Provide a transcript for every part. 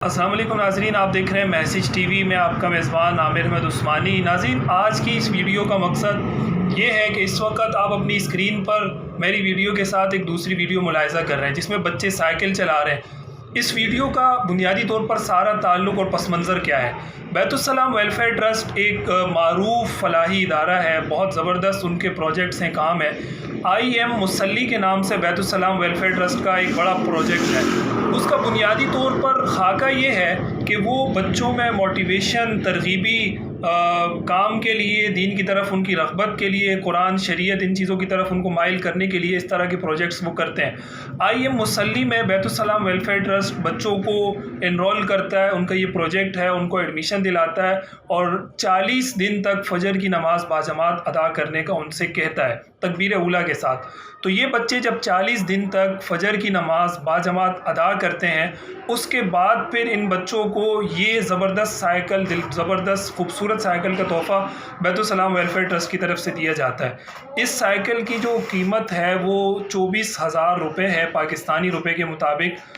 السلام علیکم ناظرین، آپ دیکھ رہے ہیں میسج ٹی وی میں آپ کا میزبان عامر احمد عثمانی۔ ناظرین، آج کی اس ویڈیو کا مقصد یہ ہے کہ اس وقت آپ اپنی اسکرین پر میری ویڈیو کے ساتھ ایک دوسری ویڈیو ملاحظہ کر رہے ہیں جس میں بچے سائیکل چلا رہے ہیں۔ اس ویڈیو کا بنیادی طور پر سارا تعلق اور پس منظر کیا ہے؟ بیت السلام ویلفیئر ٹرسٹ ایک معروف فلاحی ادارہ ہے، بہت زبردست ان کے پروجیکٹس ہیں، کام ہے۔ IM مسلی کے نام سے بیت السلام ویلفیئر ٹرسٹ کا ایک بڑا پروجیکٹ ہے۔ اس کا بنیادی طور پر خاکہ یہ ہے کہ وہ بچوں میں موٹیویشن، ترغیبی کام کے لیے، دین کی طرف ان کی رغبت کے لیے، قرآن، شریعت، ان چیزوں کی طرف ان کو مائل کرنے کے لیے اس طرح کے پروجیکٹس وہ کرتے ہیں۔ IM مسلی میں بیت السلام ویلفیئر ٹرسٹ بچوں کو انرول کرتا ہے، ان کا یہ پروجیکٹ ہے، ان کو ایڈمیشن دلاتا ہے اور 40 دن تک فجر کی نماز باجماعت ادا کرنے کا ان سے کہتا ہے، تکبیر اولیٰ کے ساتھ۔ تو یہ بچے جب 40 دن تک فجر کی نماز باجماعت ادا کرتے ہیں، اس کے بعد پھر ان بچوں کو یہ زبردست سائیکل، زبردست خوبصورت سائیکل کا تحفہ بیت السلام ویلفیئر ٹرسٹ کی طرف سے دیا جاتا ہے۔ اس سائیکل کی جو قیمت ہے وہ 24,000 روپے ہے پاکستانی روپے کے مطابق۔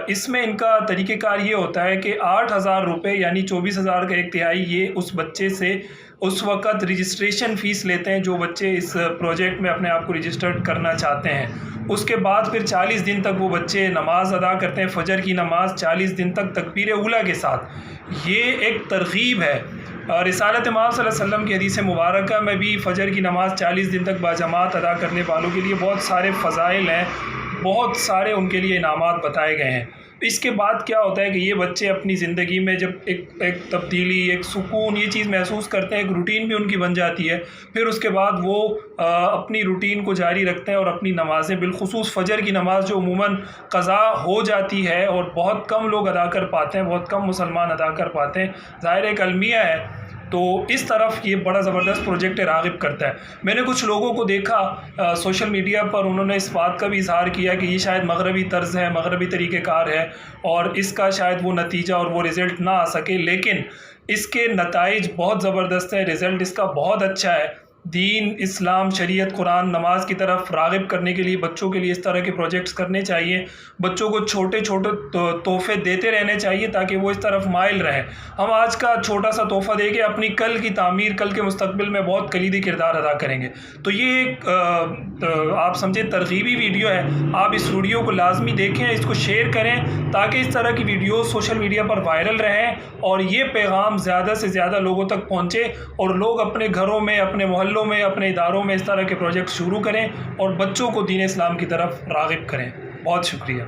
اس میں ان کا طریقہ کار یہ ہوتا ہے کہ 8,000 روپے یعنی 24,000 کا 1/3 یہ اس بچے سے اس وقت رجسٹریشن فیس لیتے ہیں جو بچے اس پروجیکٹ میں اپنے آپ کو رجسٹرڈ کرنا چاہتے ہیں۔ اس کے بعد پھر 40 دن تک وہ بچے نماز ادا کرتے ہیں، فجر کی نماز 40 دن تک تکبیر اولیٰ کے ساتھ۔ یہ ایک ترغیب ہے۔ رسالت امام صلی اللہ علیہ وسلم کی حدیث مبارکہ میں بھی فجر کی نماز 40 دن تک باجماعت ادا کرنے والوں کے لیے بہت سارے فضائل ہیں، بہت سارے ان کے لیے انعامات بتائے گئے ہیں۔ اس کے بعد کیا ہوتا ہے کہ یہ بچے اپنی زندگی میں جب ایک تبدیلی، ایک سکون، یہ چیز محسوس کرتے ہیں، ایک روٹین بھی ان کی بن جاتی ہے، پھر اس کے بعد وہ اپنی روٹین کو جاری رکھتے ہیں اور اپنی نمازیں، بالخصوص فجر کی نماز جو عموماً قضا ہو جاتی ہے اور بہت کم لوگ ادا کر پاتے ہیں، بہت کم مسلمان ادا کر پاتے ہیں، ظاہر ایک المیہ ہے، تو اس طرف یہ بڑا زبردست پروجیکٹ راغب کرتا ہے۔ میں نے کچھ لوگوں کو دیکھا سوشل میڈیا پر، انہوں نے اس بات کا بھی اظہار کیا کہ یہ شاید مغربی طرز ہے، مغربی طریقہ کار ہے اور اس کا شاید وہ نتیجہ اور وہ رزلٹ نہ آ سکے، لیکن اس کے نتائج بہت زبردست ہیں، رزلٹ اس کا بہت اچھا ہے۔ دین، اسلام، شریعت، قرآن، نماز کی طرف راغب کرنے کے لیے بچوں کے لیے اس طرح کے پروجیکٹس کرنے چاہیے۔ بچوں کو چھوٹے چھوٹے تحفے دیتے رہنے چاہیے تاکہ وہ اس طرف مائل رہیں۔ ہم آج کا چھوٹا سا تحفہ دے کے اپنی کل کی تعمیر، کل کے مستقبل میں بہت کلیدی کردار ادا کریں گے۔ تو یہ ایک آپ سمجھے ترغیبی ویڈیو ہے۔ آپ اس ویڈیو کو لازمی دیکھیں، اس کو شیئر کریں تاکہ اس طرح کی ویڈیوز سوشل میڈیا پر وائرل رہیں اور یہ پیغام زیادہ سے زیادہ لوگوں تک پہنچے اور لوگ اپنے گھروں میں، اپنے محلوں میں، اپنے اداروں میں اس طرح کے پروجیکٹ شروع کریں اور بچوں کو دین اسلام کی طرف راغب کریں۔ بہت شکریہ۔